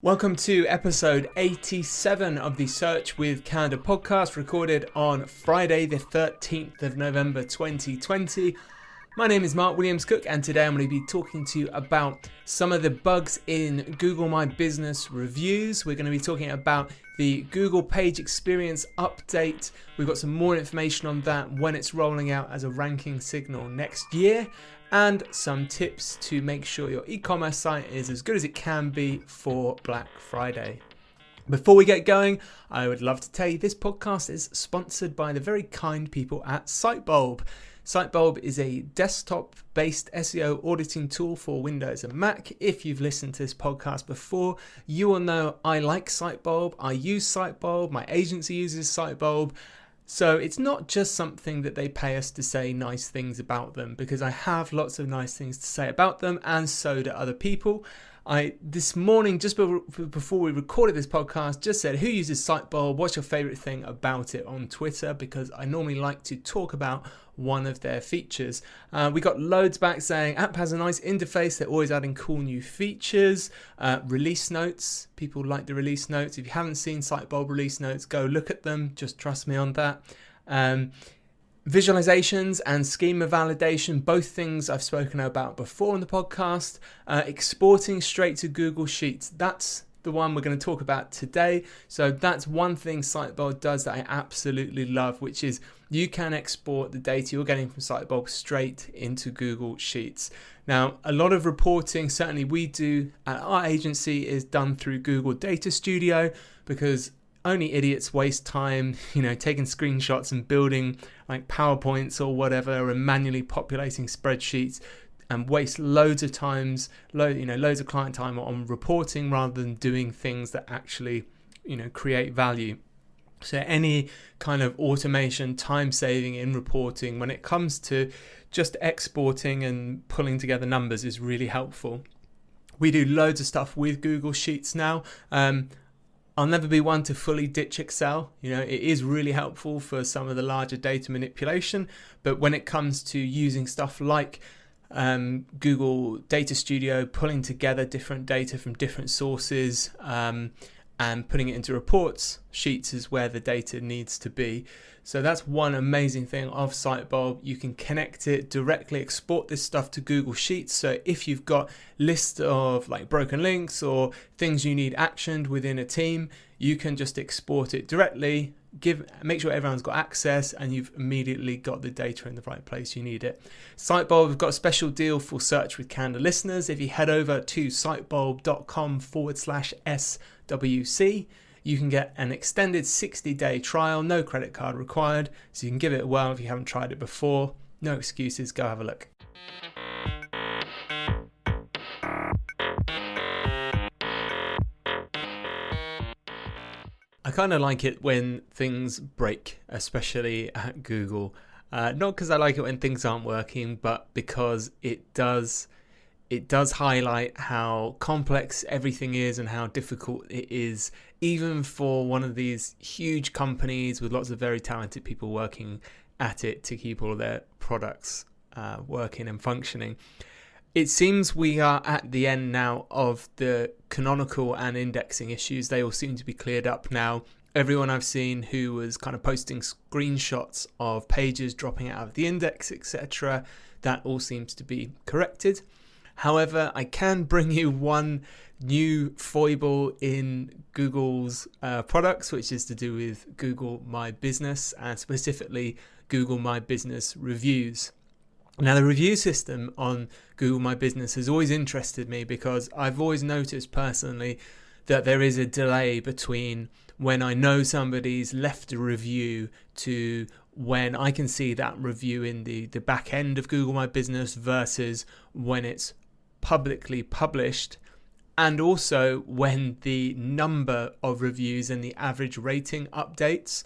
Welcome to episode 87 of the Search with Canada podcast, recorded on Friday the 13th of November 2020. My name is Mark Williams-Cook, and today I'm going to be talking to you about some of the bugs in Google My Business reviews. We're going to be talking about the Google Page Experience update. We've got some more information on that when it's rolling out as a ranking signal next year, and some tips to make sure your e-commerce site is as good as it can be for Black Friday. Before we get going, I would love to tell you this podcast is sponsored by the very kind people at SiteBulb. SiteBulb is a desktop-based SEO auditing tool for Windows and Mac. If you've listened to this podcast before, you will know I like SiteBulb. I use SiteBulb. My agency uses SiteBulb. So it's not just something that they pay us to say nice things about them, because I have lots of nice things to say about them, and so do other people. This morning, just before we recorded this podcast, just said, who uses SiteBulb? What's your favorite thing about it on Twitter? Because I normally like to talk about one of their features. We got loads back saying app has a nice interface. They're always adding cool new features. Release notes. People like the release notes. If you haven't seen SiteBulb release notes, go look at them. Just trust me on that. Visualizations and schema validation, both things I've spoken about before on the podcast. Exporting straight to Google Sheets, that's the one we're going to talk about today. So that's one thing SiteBulb does that I absolutely love, which is you can export the data you're getting from SiteBulb straight into Google Sheets. Now, a lot of reporting, certainly we do at our agency, is done through Google Data Studio, because only idiots waste time, taking screenshots and building like PowerPoints or whatever, and manually populating spreadsheets, and waste loads of times, loads of client time on reporting rather than doing things that actually, create value. So any kind of automation, time saving in reporting when it comes to just exporting and pulling together numbers is really helpful. We do loads of stuff with Google Sheets now. I'll never be one to fully ditch Excel. It is really helpful for some of the larger data manipulation, but when it comes to using stuff like Google Data Studio, pulling together different data from different sources and putting it into reports, Sheets is where the data needs to be. So that's one amazing thing of SiteBulb. You can connect it directly, export this stuff to Google Sheets. So if you've got lists of like broken links or things you need actioned within a team, you can just export it directly, make sure everyone's got access, and you've immediately got the data in the right place you need it. SiteBulb have got a special deal for Search with Canada listeners. If you head over to sitebulb.com/SWC, you can get an extended 60-day trial, no credit card required, so you can give it a whirl if you haven't tried it before. No excuses, go have a look. I kind of like it when things break, especially at Google. Not because I like it when things aren't working, but because it does highlight how complex everything is and how difficult it is, even for one of these huge companies with lots of very talented people working at it, to keep all of their products working and functioning. It seems we are at the end now of the canonical and indexing issues. They all seem to be cleared up now. Everyone I've seen who was kind of posting screenshots of pages dropping out of the index, etc., that all seems to be corrected. However, I can bring you one new foible in Google's products, which is to do with Google My Business, and specifically Google My Business reviews. Now, the review system on Google My Business has always interested me, because I've always noticed personally that there is a delay between when I know somebody's left a review to when I can see that review in the back end of Google My Business versus when it's publicly published, and also when the number of reviews and the average rating updates.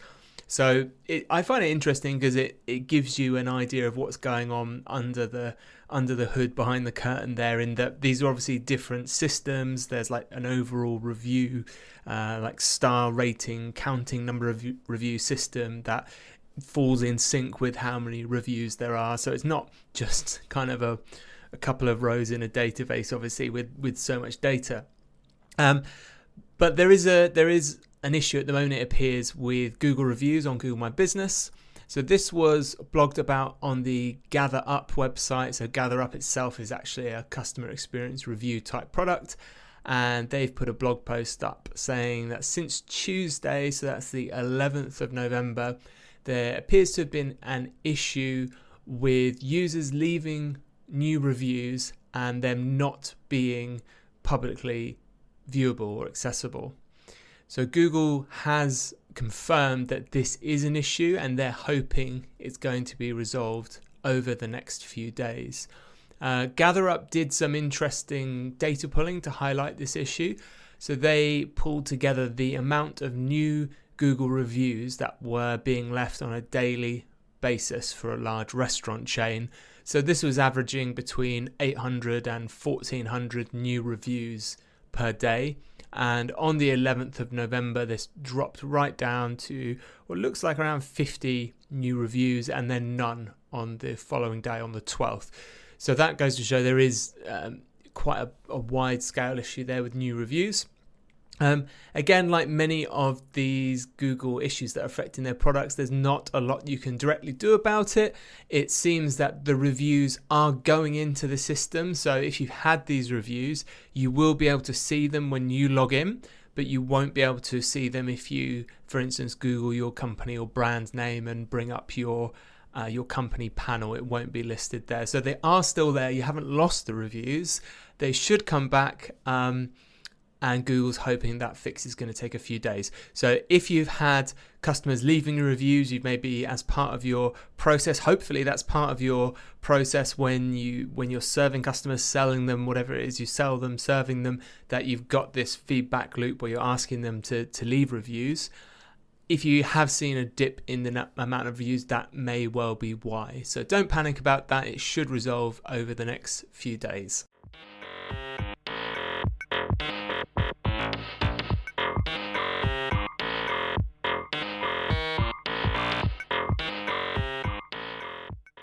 So I find it interesting because it gives you an idea of what's going on under the hood, behind the curtain there, in that these are obviously different systems. There's like an overall review, like star rating, counting number of review system that falls in sync with how many reviews there are. So it's not just kind of a couple of rows in a database, obviously, with so much data. But there is an issue at the moment, it appears, with Google reviews on Google My Business. So this was blogged about on the GatherUp website. So GatherUp itself is actually a customer experience review type product. And they've put a blog post up saying that since Tuesday, so that's the 11th of November, there appears to have been an issue with users leaving new reviews and them not being publicly viewable or accessible. So Google has confirmed that this is an issue and they're hoping it's going to be resolved over the next few days. GatherUp did some interesting data pulling to highlight this issue. So they pulled together the amount of new Google reviews that were being left on a daily basis for a large restaurant chain. So this was averaging between 800 and 1400 new reviews per day. And on the 11th of November, this dropped right down to what looks like around 50 new reviews, and then none on the following day, on the 12th. So that goes to show there is quite a wide scale issue there with new reviews. Again, like many of these Google issues that are affecting their products, there's not a lot you can directly do about it. It seems that the reviews are going into the system. So if you've had these reviews, you will be able to see them when you log in, but you won't be able to see them if you, for instance, Google your company or brand name and bring up your company panel. It won't be listed there. So they are still there. You haven't lost the reviews. They should come back. And Google's hoping that fix is going to take a few days. So if you've had customers leaving reviews, you maybe, as part of your process, hopefully that's part of your process when you're serving customers, selling them, whatever it is you sell them, serving them, that you've got this feedback loop where you're asking them to leave reviews. If you have seen a dip in the amount of reviews, that may well be why. So don't panic about that. It should resolve over the next few days.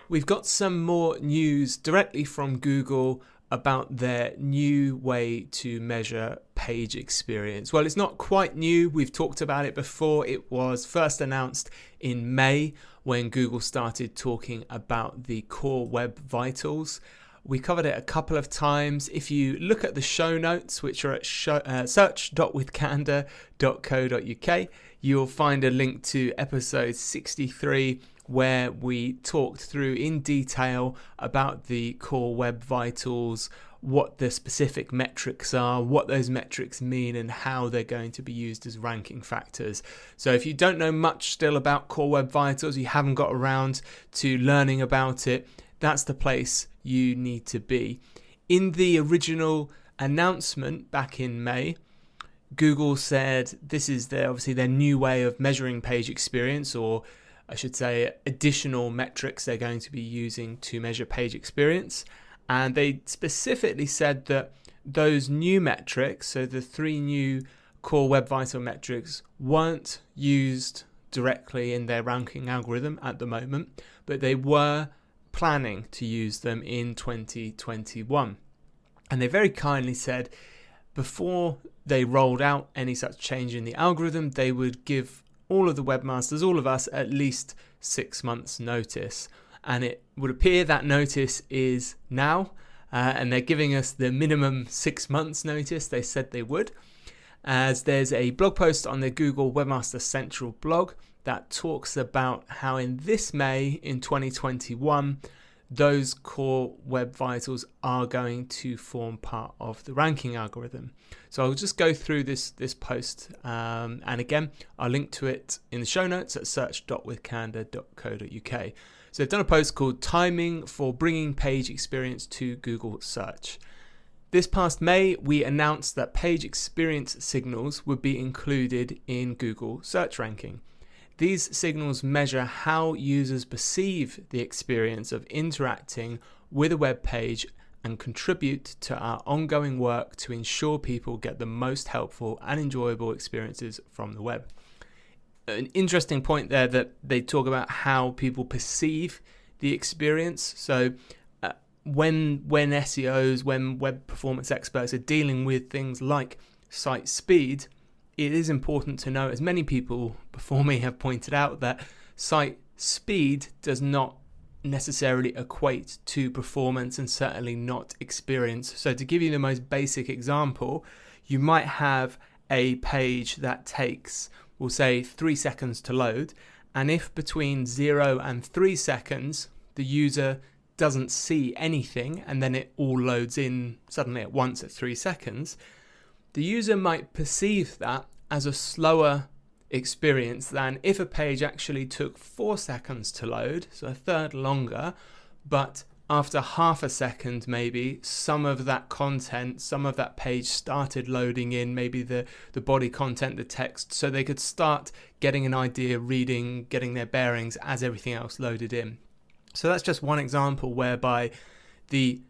We've got some more news directly from Google about their new way to measure page experience. Well, it's not quite new. We've talked about it before. It was first announced in May when Google started talking about the core web vitals. We covered it a couple of times. If you look at the show notes, which are at search.withcanada.co.uk, you'll find a link to episode 63, where we talked through in detail about the core web vitals, what the specific metrics are, what those metrics mean, and how they're going to be used as ranking factors. So if you don't know much still about core web vitals, you haven't got around to learning about it, that's the place you need to be. In the original announcement back in May, Google said this is obviously their new way of measuring page experience, or I should say additional metrics they're going to be using to measure page experience. And they specifically said that those new metrics, so the 3 new core web vital metrics, weren't used directly in their ranking algorithm at the moment, but they were planning to use them in 2021. And they very kindly said before they rolled out any such change in the algorithm, they would give all of the webmasters, all of us, at least 6 months notice. And it would appear that notice is now, and they're giving us the minimum 6 months notice they said they would, as there's a blog post on the Google Webmaster Central blog that talks about how in this May in 2021, those core web vitals are going to form part of the ranking algorithm. So I'll just go through this post, and again I'll link to it in the show notes at search.withcanada.co.uk. So they've done a post called Timing for Bringing Page Experience to Google Search. This past May, we announced that page experience signals would be included in Google search ranking. These signals measure how users perceive the experience of interacting with a web page and contribute to our ongoing work to ensure people get the most helpful and enjoyable experiences from the web. An interesting point there that they talk about how people perceive the experience. So when SEOs, when web performance experts are dealing with things like site speed, it is important to know, as many people before me have pointed out, that site speed does not necessarily equate to performance and certainly not experience. So to give you the most basic example, you might have a page that takes, we'll say, 3 seconds to load, and if between 0 and 3 seconds the user doesn't see anything and then it all loads in suddenly at once at 3 seconds, the user might perceive that as a slower experience than if a page actually took 4 seconds to load, so a third longer, but after half a second maybe some of that content, some of that page started loading in, maybe the body content, the text, so they could start getting an idea, reading, getting their bearings as everything else loaded in. So that's just one example whereby the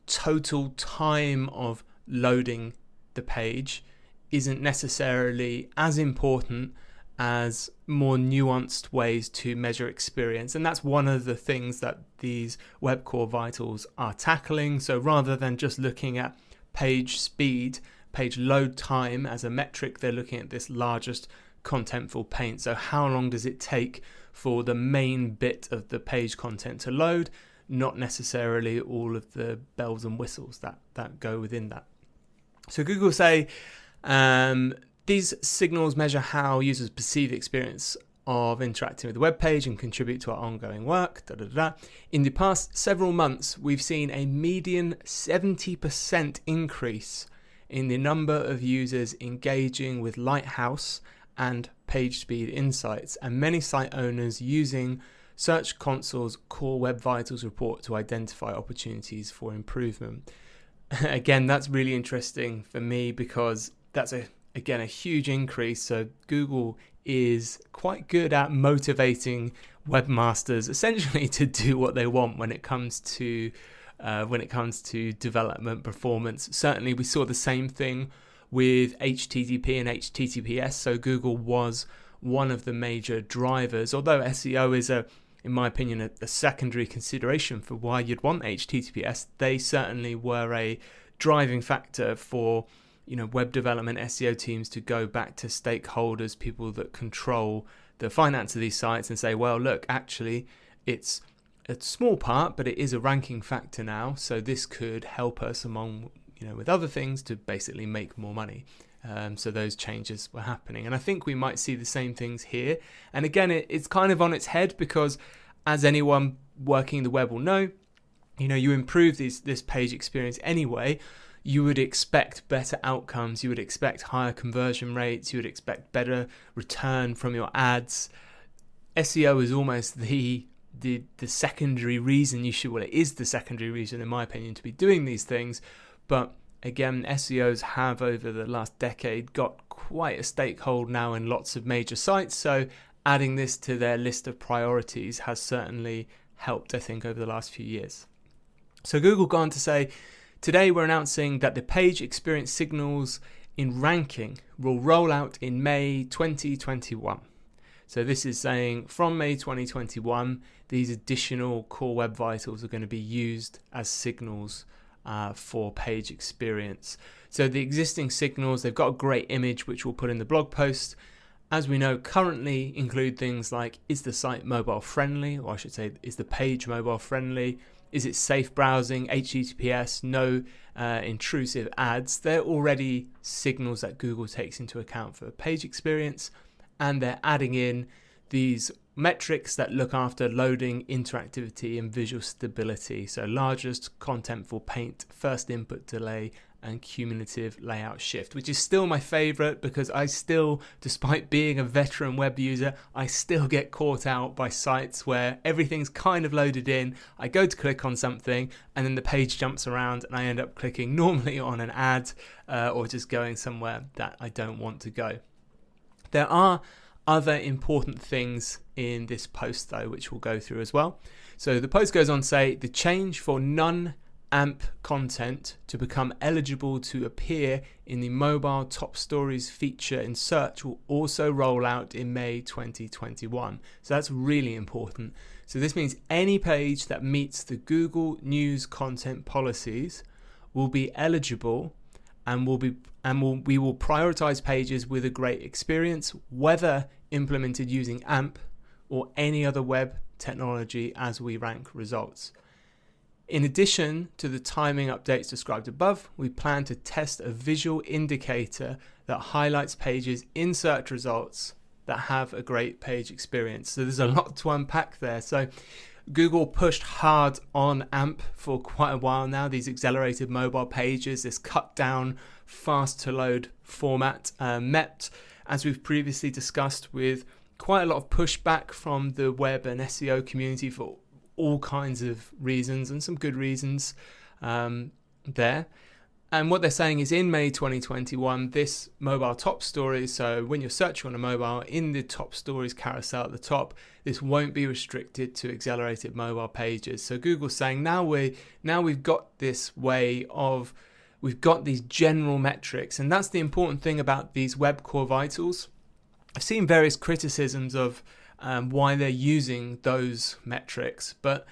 total time of loading the page isn't necessarily as important as more nuanced ways to measure experience. And that's one of the things that these Web Core Vitals are tackling. So rather than just looking at page speed, page load time as a metric, they're looking at this largest contentful paint. So how long does it take for the main bit of the page content to load, not necessarily all of the bells and whistles that go within that. So Google say these signals measure how users perceive the experience of interacting with the web page and contribute to our ongoing work. In the past several months, we've seen a median 70% increase in the number of users engaging with Lighthouse and page speed insights, and many site owners using Search Console's Core Web Vitals report to identify opportunities for improvement. Again, that's really interesting for me because that's a huge increase. So Google is quite good at motivating webmasters essentially to do what they want when it comes to development performance. Certainly we saw the same thing with HTTP and HTTPS. So Google was one of the major drivers, although SEO is in my opinion, a secondary consideration for why you'd want HTTPS. They certainly were a driving factor for web development SEO teams to go back to stakeholders, people that control the finance of these sites, and say, well, look, actually, it's a small part, but it is a ranking factor now. So this could help us among with other things to basically make more money. So those changes were happening, and I think we might see the same things here. And again, it's kind of on its head because, as anyone working the web will know, you improve this page experience anyway. You would expect better outcomes. You would expect higher conversion rates. You would expect better return from your ads. SEO is almost the secondary reason it is the secondary reason, in my opinion, to be doing these things. But again, SEOs have over the last decade got quite a stakehold now in lots of major sites. So adding this to their list of priorities has certainly helped, I think, over the last few years. So Google go on to say, today we're announcing that the page experience signals in ranking will roll out in May 2021. So this is saying from May 2021, these additional Core Web Vitals are going to be used as signals for page experience. So the existing signals, they've got a great image which we'll put in the blog post. As we know, currently include things like, is the site mobile friendly? Or I should say, is the page mobile friendly? Is it safe browsing? HTTPS, no intrusive ads. They're already signals that Google takes into account for page experience, and they're adding in these metrics that look after loading, interactivity, and visual stability. So largest contentful paint, first input delay, and cumulative layout shift, which is still my favorite because I still, despite being a veteran web user, I still get caught out by sites where everything's kind of loaded in. I go to click on something and then the page jumps around and I end up clicking normally on an ad or just going somewhere that I don't want to go. There are other important things in this post though, which we'll go through as well. So the post goes on to say the change for non-AMP content to become eligible to appear in the mobile top stories feature in search will also roll out in May 2021. So that's really important. So this means any page that meets the Google News content policies will be eligible, and we will prioritize pages with a great experience, whether implemented using AMP or any other web technology, as we rank results. In addition to the timing updates described above, we plan to test a visual indicator that highlights pages in search results that have a great page experience. So there's a lot to unpack there. So Google pushed hard on AMP for quite a while now, these accelerated mobile pages, this cut down fast to load format, met, as we've previously discussed, with quite a lot of pushback from the web and SEO community for all kinds of reasons, and some good reasons there. And what they're saying is in May 2021, this mobile top stories, so when you're searching on a mobile, in the top stories carousel at the top, this won't be restricted to accelerated mobile pages. So Google's saying now we've got this way of, we've got these general metrics, and that's the important thing about these web core vitals. I've seen various criticisms of why they're using those metrics, but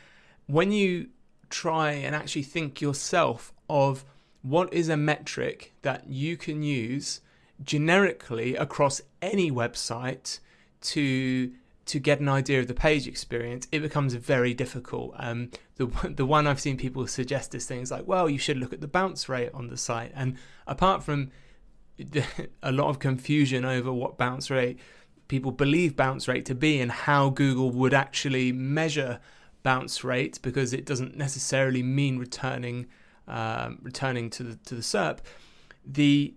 when you try and actually think yourself of what is a metric that you can use generically across any website to get an idea of the page experience, it becomes very difficult. The one I've seen people suggest is things like, well, you should look at the bounce rate on the site. And apart from a lot of confusion over what bounce rate people believe bounce rate to be and how Google would actually measure bounce rate, because it doesn't necessarily mean returning to the SERP, the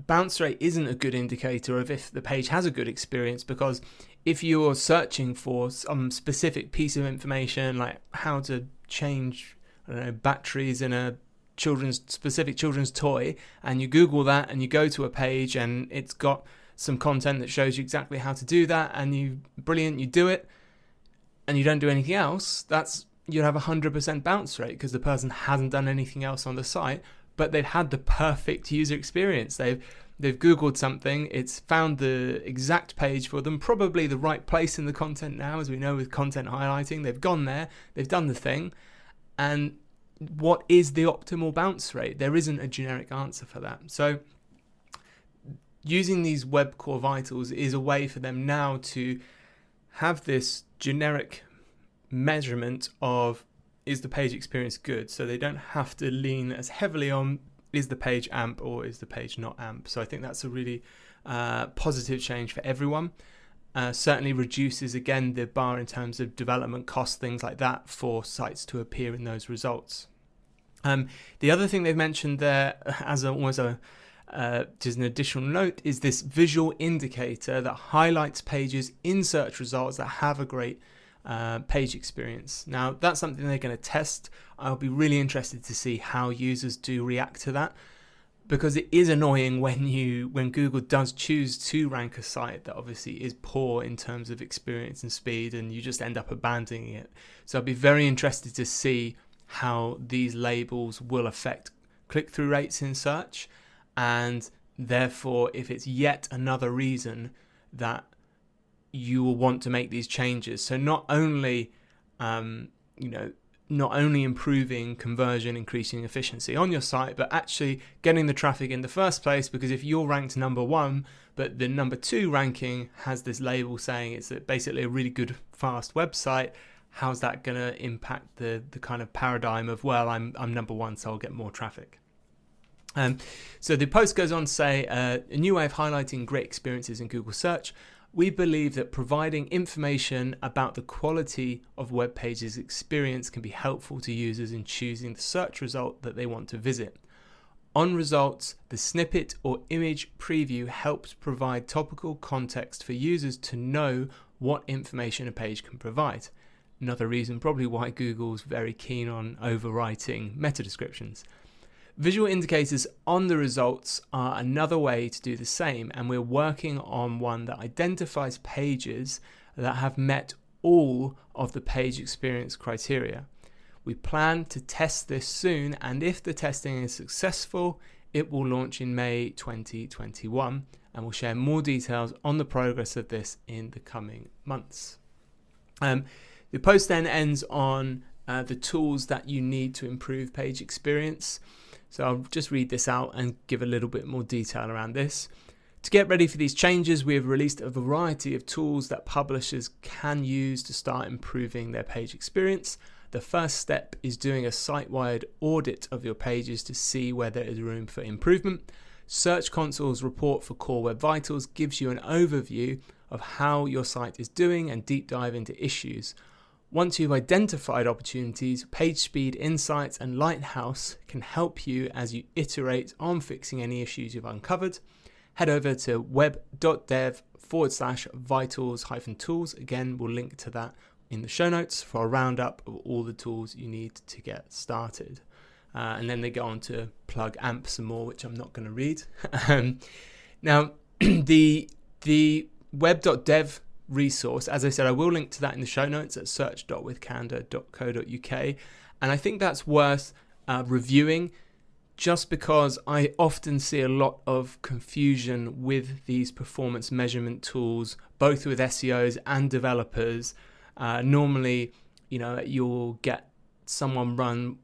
bounce rate isn't a good indicator of if the page has a good experience, because if you're searching for some specific piece of information like how to change, I don't know, batteries in a specific children's toy, and you Google that and you go to a page and it's got some content that shows you exactly how to do that, and you do it, and you don't do anything else, you'd have 100% bounce rate because the person hasn't done anything else on the site, but they've had the perfect user experience. They've Googled something, it's found the exact page for them, probably the right place in the content now, as we know with content highlighting. They've gone there, they've done the thing, and what is the optimal bounce rate? There isn't a generic answer for that. So using these web core vitals is a way for them now to have this generic measurement of, is the page experience good? So they don't have to lean as heavily on, is the page AMP or is the page not AMP? So I think that's a really positive change for everyone. Certainly reduces, again, the bar in terms of development costs, things like that, for sites to appear in those results. The other thing they've mentioned there, as just an additional note, is this visual indicator that highlights pages in search results that have a great page experience. Now, that's something they're going to test. I'll be really interested to see how users do react to that, because it is annoying when Google does choose to rank a site that obviously is poor in terms of experience and speed, and you just end up abandoning it. So I'll be very interested to see how these labels will affect click-through rates in search, and therefore if it's yet another reason that you will want to make these changes. So not only improving conversion, increasing efficiency on your site, but actually getting the traffic in the first place, because if you're ranked number 1 but the number 2 ranking has this label saying it's basically a really good fast website, how's that going to impact the kind of paradigm of, well, I'm number 1 so I'll get more traffic. So the post goes on to say, a new way of highlighting great experiences in Google search. We believe that providing information about the quality of web pages experience can be helpful to users in choosing the search result that they want to visit. On results, the snippet or image preview helps provide topical context for users to know what information a page can provide. Another reason probably why Google's very keen on overwriting meta descriptions. Visual indicators on the results are another way to do the same, and we're working on one that identifies pages that have met all of the page experience criteria. We plan to test this soon, and if the testing is successful, it will launch in May 2021, and we'll share more details on the progress of this in the coming months. The post then ends on the tools that you need to improve page experience. So I'll just read this out and give a little bit more detail around this. To get ready for these changes, we have released a variety of tools that publishers can use to start improving their page experience. The first step is doing a site-wide audit of your pages to see where there is room for improvement. Search Console's report for Core Web Vitals gives you an overview of how your site is doing and deep dive into issues. Once you've identified opportunities, PageSpeed Insights and Lighthouse can help you as you iterate on fixing any issues you've uncovered. Head over to web.dev/vitals-tools. Again, we'll link to that in the show notes for a roundup of all the tools you need to get started. And then they go on to plug AMP some more, which I'm not going to read. Now, the web.dev resource, as I said, I will link to that in the show notes at search.withcandour.co.uk. And I think that's worth reviewing, just because I often see a lot of confusion with these performance measurement tools, both with SEOs and developers. Normally, you'll get someone run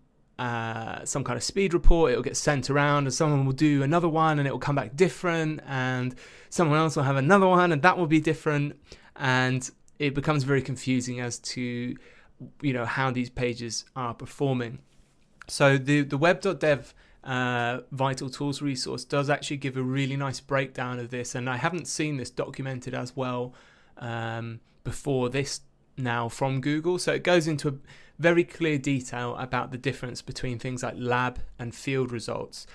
some kind of speed report, it'll get sent around, and someone will do another one and it will come back different, and someone else will have another one and that will be different, and it becomes very confusing as to how these pages are performing. So the web.dev Vital Tools resource does actually give a really nice breakdown of this, and I haven't seen this documented as well before this now from Google. So it goes into a very clear detail about the difference between things like lab and field results.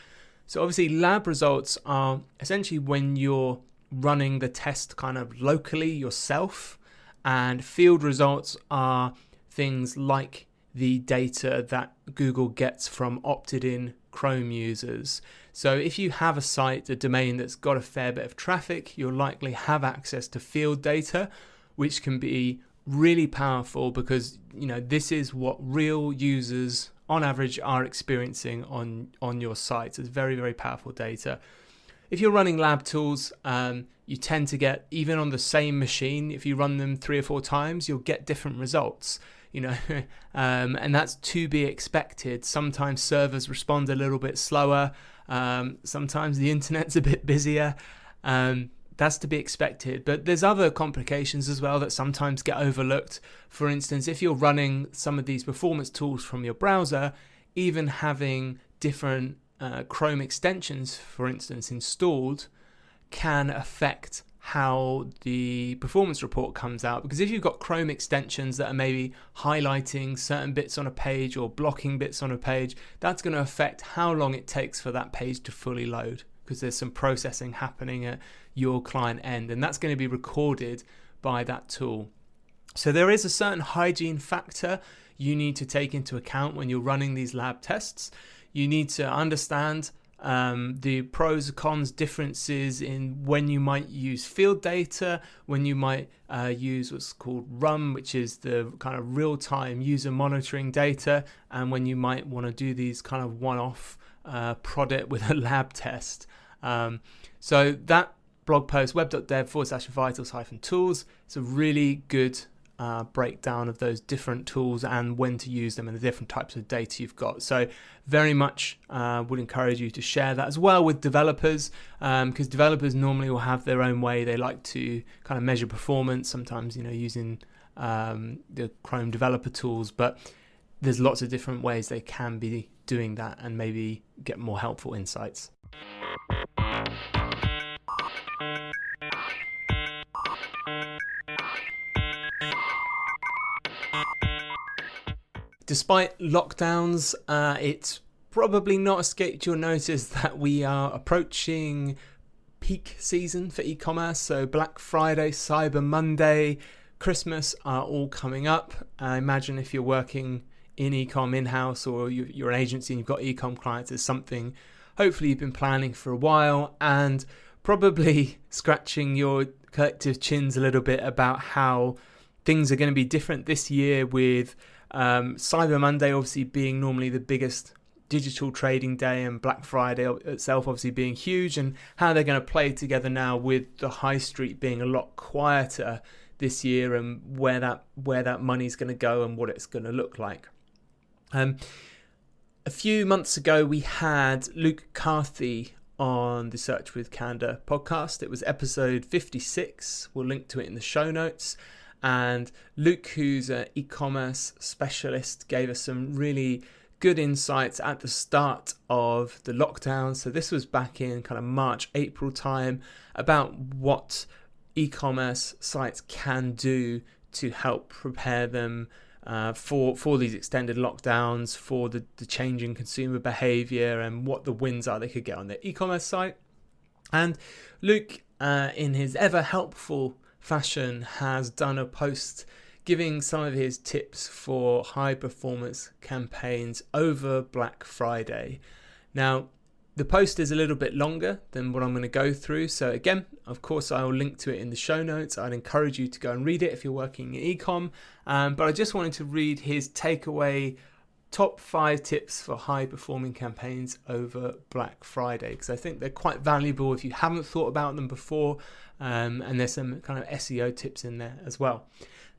So obviously lab results are essentially when you're running the test kind of locally yourself, and field results are things like the data that Google gets from opted-in Chrome users. So if you have a site, a domain that's got a fair bit of traffic, you'll likely have access to field data, which can be really powerful because this is what real users on average are experiencing on your site. It's very, very powerful data. If you're running lab tools, you tend to get, even on the same machine, if you run them 3 or 4 times, you'll get different results. And that's to be expected. Sometimes servers respond a little bit slower. Sometimes the internet's a bit busier. That's to be expected. But there's other complications as well that sometimes get overlooked. For instance, if you're running some of these performance tools from your browser, even having different Chrome extensions, for instance, installed, can affect how the performance report comes out. Because if you've got Chrome extensions that are maybe highlighting certain bits on a page or blocking bits on a page, that's going to affect how long it takes for that page to fully load, because there's some processing happening at your client end, and that's going to be recorded by that tool. So there is a certain hygiene factor you need to take into account when you're running these lab tests. You need to understand the pros and cons differences in when you might use field data, when you might use what's called RUM, which is the kind of real-time user monitoring data, and when you might want to do these kind of one-off product with a lab test. So that blog post, web.dev/vitals-tools, it's a really good breakdown of those different tools and when to use them and the different types of data you've got. So very much would encourage you to share that as well with developers, because developers normally will have their own way. They like to kind of measure performance, sometimes using the Chrome developer tools, but there's lots of different ways they can be doing that and maybe get more helpful insights. Despite lockdowns, it's probably not escaped your notice that we are approaching peak season for e-commerce. So Black Friday, Cyber Monday, Christmas are all coming up. I imagine if you're working in ecom in-house, or you're an agency and you've got ecom clients, is something hopefully you've been planning for a while and probably scratching your collective chins a little bit about how things are going to be different this year, with Cyber Monday obviously being normally the biggest digital trading day and Black Friday itself obviously being huge, and how they're going to play together now with the high street being a lot quieter this year, and where that money's going to go and what it's going to look like. A few months ago we had Luke Carthy on the Search with Candour podcast. It was episode 56. We'll link to it in the show notes. And Luke, who's an e-commerce specialist, gave us some really good insights at the start of the lockdown. So this was back in kind of March, April time, about what e-commerce sites can do to help prepare them for these extended lockdowns, for the changing consumer behavior, and what the wins are they could get on their e-commerce site. And Luke, in his ever helpful fashion, has done a post giving some of his tips for high performance campaigns over Black Friday. Now, the post is a little bit longer than what I'm going to go through. So again, of course, I will link to it in the show notes. I'd encourage you to go and read it if you're working in e-com. But I just wanted to read his takeaway top 5 tips for high performing campaigns over Black Friday, because I think they're quite valuable if you haven't thought about them before. And there's some kind of SEO tips in there as well.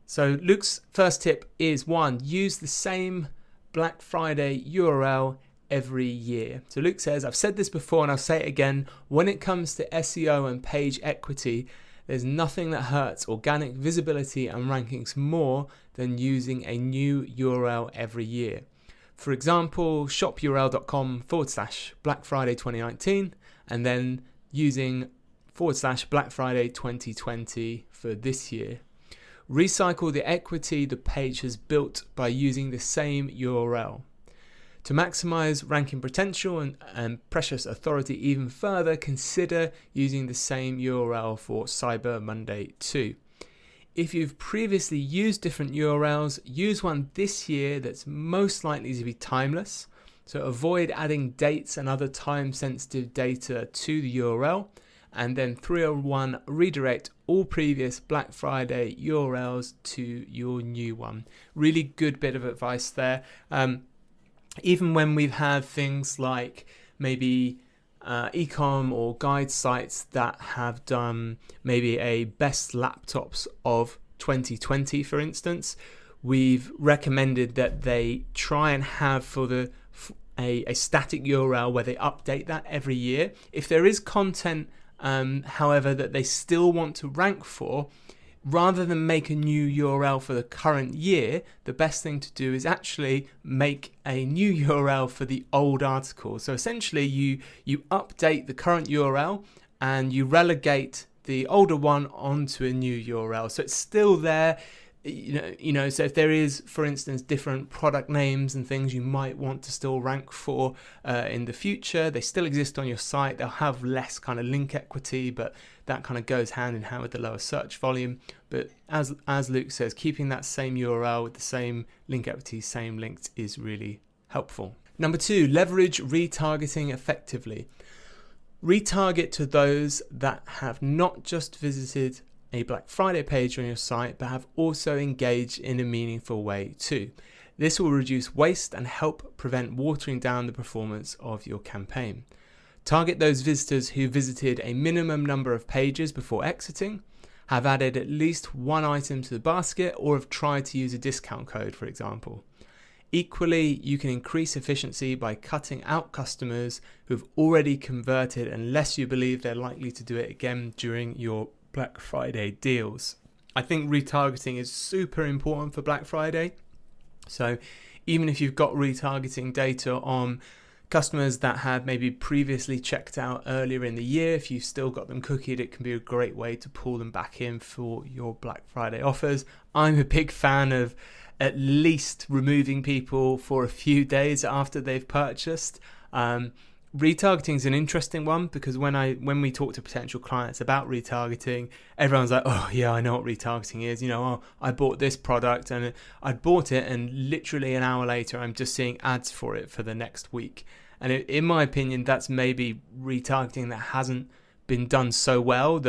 So Luke's first tip is 1, use the same Black Friday URL every year. So Luke says, I've said this before and I'll say it again, when it comes to SEO and page equity, there's nothing that hurts organic visibility and rankings more than using a new URL every year. For example, shopurl.com/Black Friday 2019, and then using /Black Friday 2020 for this year. Recycle the equity the page has built by using the same URL. To maximize ranking potential and precious authority even further, consider using the same URL for Cyber Monday too. If you've previously used different URLs, use one this year that's most likely to be timeless. So avoid adding dates and other time-sensitive data to the URL. And then 301, redirect all previous Black Friday URLs to your new one. Really good bit of advice there. Even when we've had things like maybe ecom or guide sites that have done maybe a best laptops of 2020, for instance, we've recommended that they try and have for a static URL where they update that every year. If there is content, however, that they still want to rank for, rather than make a new URL for the current year, the best thing to do is actually make a new URL for the old article. So essentially you update the current URL and you relegate the older one onto a new URL. So it's still there. So if there is, for instance, different product names and things you might want to still rank for in the future, they still exist on your site. They'll have less kind of link equity, but that kind of goes hand in hand with the lower search volume. But as Luke says, keeping that same URL with the same link equity, same links is really helpful. Number 2, leverage retargeting effectively. Retarget to those that have not just visited a Black Friday page on your site, but have also engaged in a meaningful way too. This will reduce waste and help prevent watering down the performance of your campaign. Target those visitors who visited a minimum number of pages before exiting, have added at least one item to the basket, or have tried to use a discount code, for example. Equally, you can increase efficiency by cutting out customers who've already converted unless you believe they're likely to do it again during your Black Friday deals. I think retargeting is super important for Black Friday. So even if you've got retargeting data on customers that had maybe previously checked out earlier in the year, if you've still got them cookied, it can be a great way to pull them back in for your Black Friday offers. I'm a big fan of at least removing people for a few days after they've purchased. retargeting is an interesting one, because when we talk to potential clients about retargeting, everyone's like, oh yeah, I know what retargeting is. I bought this product and I bought it, and literally an hour later I'm just seeing ads for it for the next week. And in my opinion, that's maybe retargeting that hasn't been done so well,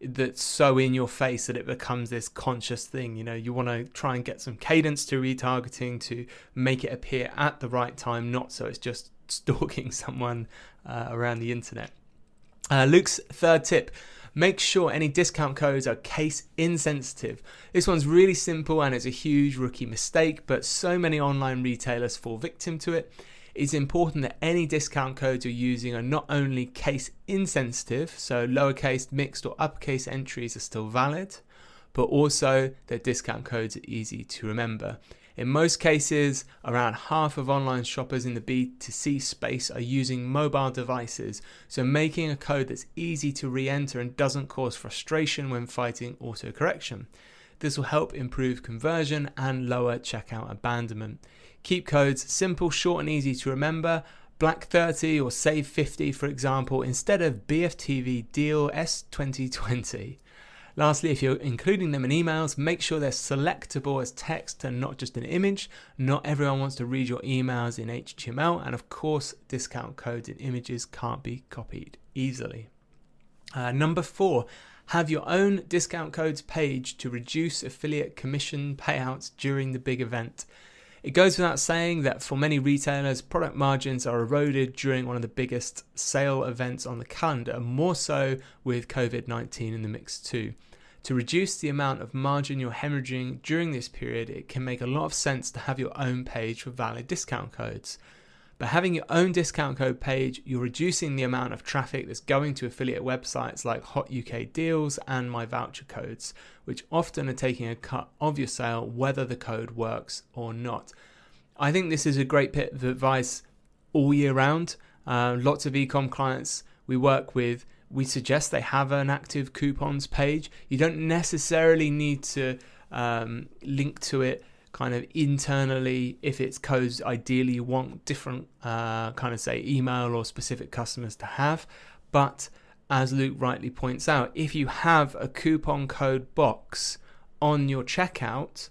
that's so in your face that it becomes this conscious thing. You want to try and get some cadence to retargeting to make it appear at the right time, not so it's just stalking someone around the internet. Luke's third tip: make sure any discount codes are case insensitive. This one's really simple and it's a huge rookie mistake, but so many online retailers fall victim to it. It's important that any discount codes you're using are not only case insensitive, so lowercase, mixed or uppercase entries are still valid, but also that discount codes are easy to remember. In most cases, around half of online shoppers in the B2C space are using mobile devices, so making a code that's easy to re-enter and doesn't cause frustration when fighting autocorrection. This will help improve conversion and lower checkout abandonment. Keep codes simple, short and easy to remember. Black 30 or Save 50, for example, instead of BFTV Deal S2020. Lastly, if you're including them in emails, make sure they're selectable as text and not just an image. Not everyone wants to read your emails in HTML, and of course, discount codes in images can't be copied easily. Number 4, have your own discount codes page to reduce affiliate commission payouts during the big event. It goes without saying that for many retailers, product margins are eroded during one of the biggest sale events on the calendar, more so with COVID-19 in the mix too. To reduce the amount of margin you're hemorrhaging during this period, it can make a lot of sense to have your own page for valid discount codes. By having your own discount code page, you're reducing the amount of traffic that's going to affiliate websites like Hot UK Deals and My Voucher Codes, which often are taking a cut of your sale whether the code works or not. I think this is a great bit of advice all year round. Lots of e-com clients we work with, we suggest they have an active coupons page. You don't necessarily need to link to it kind of internally. If it's codes, ideally you want different kind of say email or specific customers to have. But as Luke rightly points out, if you have a coupon code box on your checkout,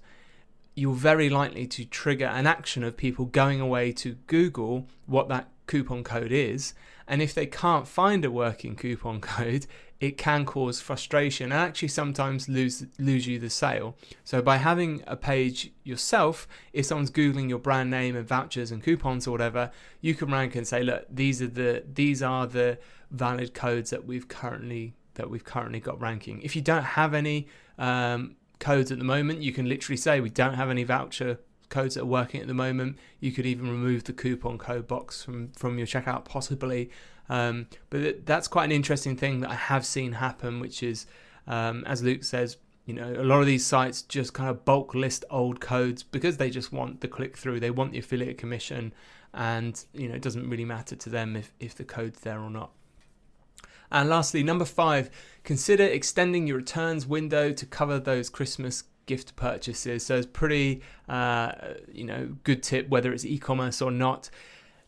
you're very likely to trigger an action of people going away to Google what that coupon code is. And if they can't find a working coupon code, it can cause frustration and actually sometimes lose you the sale. So by having a page yourself, if someone's Googling your brand name and vouchers and coupons or whatever, you can rank and say, look, these are the valid codes that we've currently got ranking. If you don't have any codes at the moment, you can literally say we don't have any voucher codes that are working at the moment. You could even remove the coupon code box from your checkout possibly. But that's quite an interesting thing that I have seen happen, which is, as Luke says, a lot of these sites just kind of bulk list old codes because they just want the click through, they want the affiliate commission, and it doesn't really matter to them if the code's there or not. And lastly, number 5, consider extending your returns window to cover those Christmas gift purchases. So it's pretty, good tip, whether it's e-commerce or not.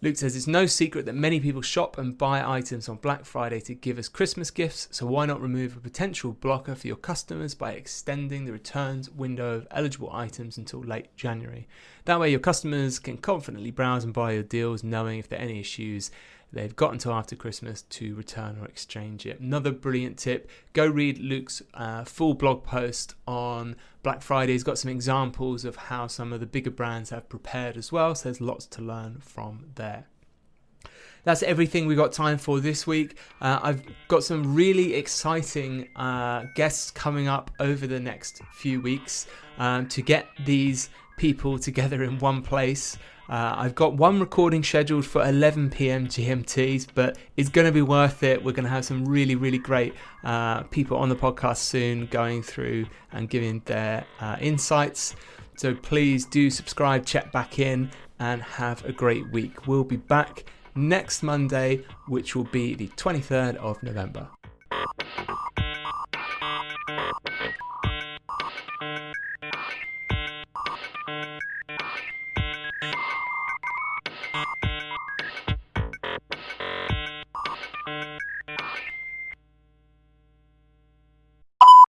Luke says it's no secret that many people shop and buy items on Black Friday to give as Christmas gifts, so why not remove a potential blocker for your customers by extending the returns window of eligible items until late January. That way your customers can confidently browse and buy your deals, knowing if there are any issues, they've got until after Christmas to return or exchange it. Another brilliant tip, go read Luke's full blog post on Black Friday. He's got some examples of how some of the bigger brands have prepared as well, so there's lots to learn from there. That's everything we got time for this week. I've got some really exciting guests coming up over the next few weeks to get these people together in one place. I've got one recording scheduled for 11 p.m. GMT, but it's going to be worth it. We're going to have some really, really great people on the podcast soon going through and giving their insights. So please do subscribe, check back in, and have a great week. We'll be back next Monday, which will be the 23rd of November.